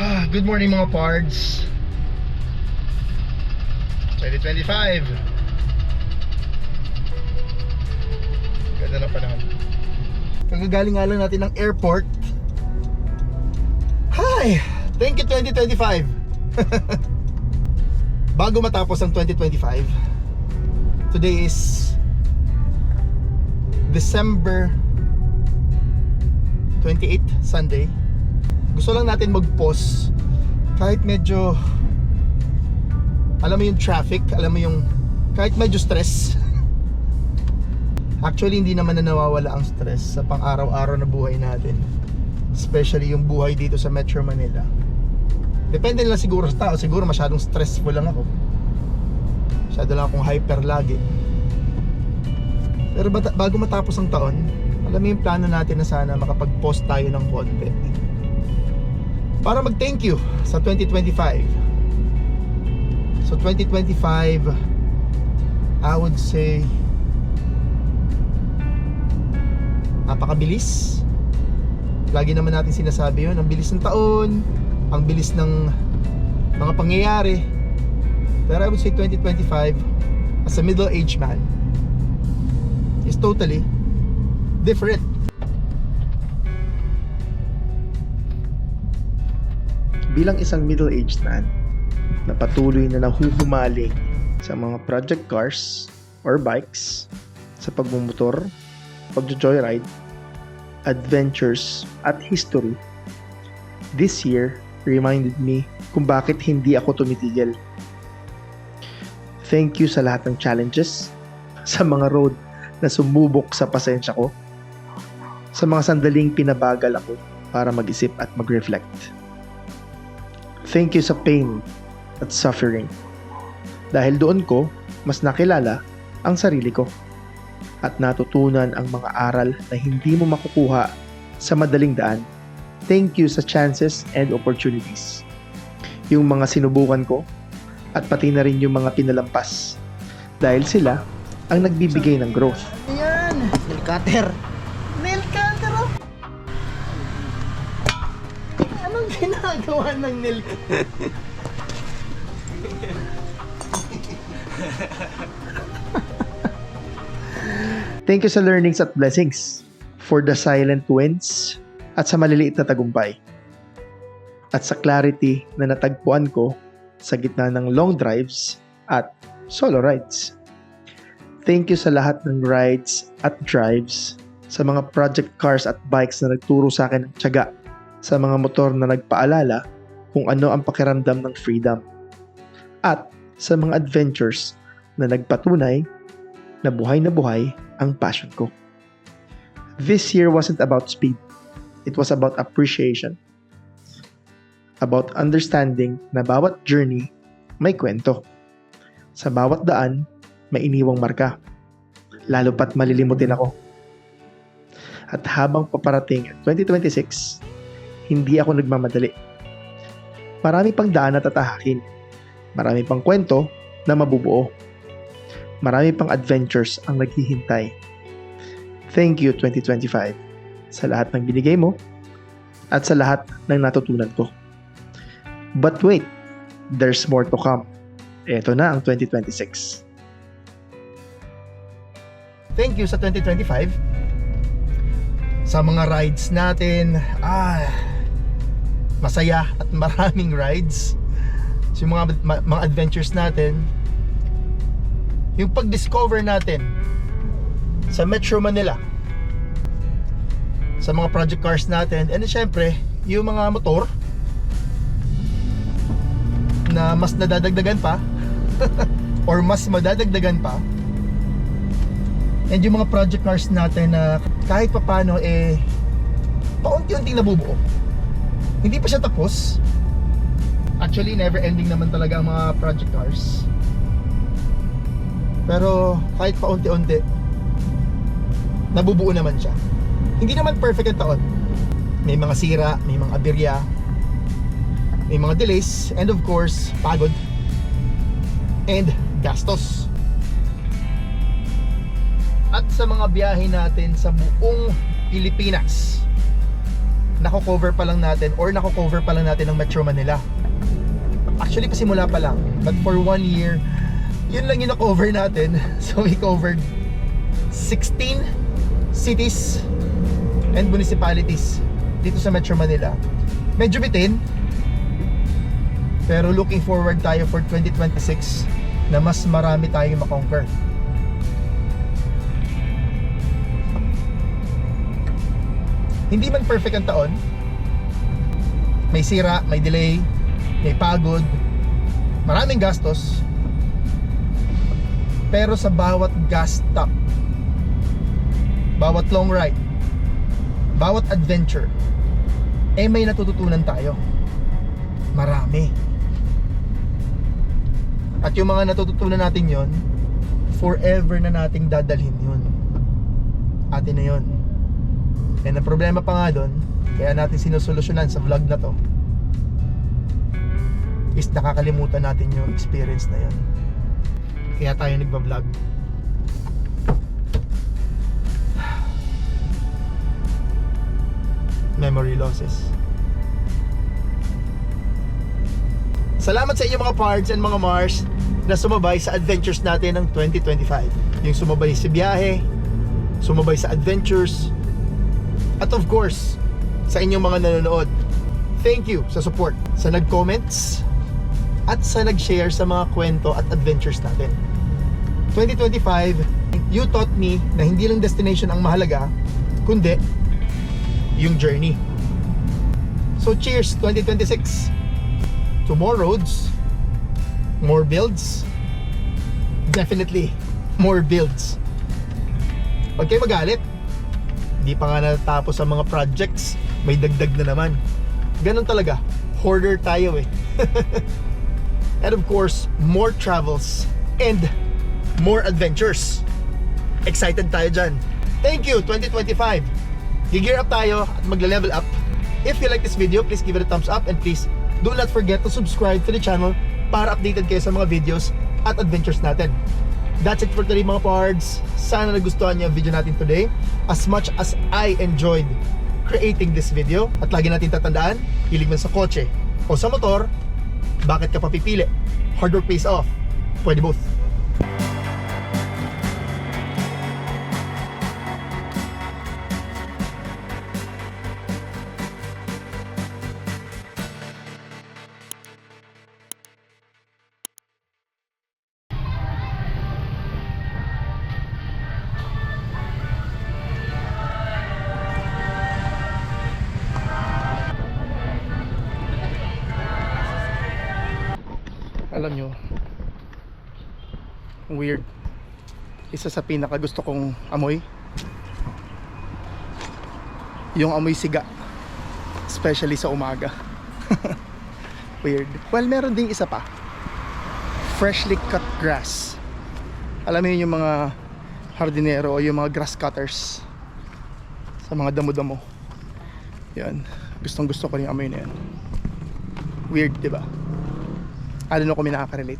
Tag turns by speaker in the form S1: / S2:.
S1: Good morning mga pards. 2025. Ganda na panahon. Kagagaling nga lang natin ng airport. Hi! Thank you 2025. Bago matapos ang 2025, today is December 28, Sunday. Gusto lang natin mag-pause kahit medyo, alam mo yung traffic, alam mo yung kahit medyo stress. Actually hindi naman na nawawala ang stress sa pang-araw-araw na buhay natin, especially yung buhay dito sa Metro Manila. Depende lang siguro sa tao. Siguro masyadong stressful lang ako, masyado lang akong hyper lagi. Pero bago matapos ang taon, alam mo yung plano natin na sana makapag-pause tayo ng konti para mag-thank you sa 2025. So 2025, I would say napakabilis. Lagi naman natin sinasabi yun, ang bilis ng taon, ang bilis ng mga pangyayari. Pero I would say 2025 as a middle-aged man is totally different. Bilang isang middle-aged man na patuloy na nahuhumaling sa mga project cars or bikes, sa pagmumotor, pagjo-joyride, adventures at history, this year reminded me kung bakit hindi ako tumitigil. Thank you sa lahat ng challenges, sa mga road na sumubok sa pasensya ko, sa mga sandaling pinabagal ako para mag-isip at mag-reflect. Thank you sa pain at suffering. Dahil doon ko mas nakilala ang sarili ko at natutunan ang mga aral na hindi mo makukuha sa madaling daan. Thank you sa chances and opportunities. Yung mga sinubukan ko at pati na rin yung mga pinalampas. Dahil sila ang nagbibigay ng growth.
S2: Ayan! Nail cutter! Nail cutter oh! Anong ginagawa ng nail cutter?
S1: Thank you sa learnings at blessings, for the silent wins at sa maliliit na tagumpay, at sa clarity na natagpuan ko sa gitna ng long drives at solo rides. Thank you sa lahat ng rides at drives, sa mga project cars at bikes na nagturo sa akin ng tiyaga, sa mga motor na nagpaalala kung ano ang pakiramdam ng freedom, at sa mga adventures na nagpatunay na buhay ang passion ko. This year wasn't about speed. It was about appreciation. About understanding na bawat journey may kwento. Sa bawat daan, may iniwang marka. Lalo pat malilimutin ako. At habang paparating ang 2026, hindi ako nagmamadali. Marami pang daan na tatahakin. Marami pang kwento na mabubuo. Marami pang adventures ang naghihintay. Thank you 2025 sa lahat ng binigay mo at sa lahat ng natutunan ko. But wait, there's more to come. Ito na ang 2026. Thank you sa 2025 sa mga rides natin. Masaya at maraming rides. So, yung mga adventures natin, yung pag-discover natin sa Metro Manila, sa mga project cars natin, and syempre yung mga motor na mas nadadagdagan pa or mas madadagdagan pa, and yung mga project cars natin na kahit papano paunti-unting nabubuo. Hindi pa siya tapos. Actually never ending naman talaga ang mga project cars, pero kahit paunti-unti nabubuo naman siya. Hindi naman perfect ang taon. May mga sira, may mga aberya, may mga delays, and of course pagod and gastos. At sa mga biyahe natin sa buong Pilipinas, nako-cover pa lang natin ng Metro Manila. Actually, pasimula pa lang. But for 1 year, yun lang yung na-cover natin. So we covered 16 cities and municipalities dito sa Metro Manila. Medyo bitin, pero looking forward tayo for 2026 na mas marami tayong makonquer. Hindi man perfect ang taon. May sira, may delay, may pagod, maraming gastos. Pero sa bawat gas stop, bawat long ride, bawat adventure, may natututunan tayo. Marami. At yung mga natututunan natin yon, forever na nating dadalhin yun. Atin na yun. And ang problema pa nga doon, kaya natin sinusolusyonan sa vlog na to, is nakakalimutan natin yung experience na yun. Kaya tayo nagba-vlog. Memory losses. Salamat sa inyo mga pards and mga Mars na sumabay sa adventures natin ng 2025. Yung sumabay sa biyahe, sumabay sa adventures, at of course, sa inyong mga nanonood. Thank you sa support, sa nag-comments, at sa nag-share sa mga kwento at adventures natin. 2025, you taught me na hindi lang destination ang mahalaga, kundi yung journey. So cheers 2026 to more roads, more builds, definitely more builds. Huwag kayo magalit, di pa nga natapos ang mga projects, may dagdag na naman. Ganun talaga, hoarder tayo eh. And of course, more travels and more adventures. Excited tayo dyan. Thank you 2025. Gear up tayo at magle-level up. If you like this video, please give it a thumbs up, and please do not forget to subscribe to the channel para updated kayo sa mga videos at adventures natin. That's it for today mga pards. Sana nagustuhan niyo ang video natin today as much as I enjoyed creating this video. At lagi natin tatandaan, hilig man sa kotse o sa motor, bakit ka papipili? Hard work pays off. Pwede both. Alam nyo, weird, isa sa pinaka gusto kong amoy, yung amoy siga, especially sa umaga. Weird. Well, meron ding isa pa, freshly cut grass. Alam mo yun, yung mga hardinero o yung mga grass cutters sa mga damo-damo. Yan, gustong gusto ko yung amoy na yan. Weird, diba? I don't know kung may nakaka-relate.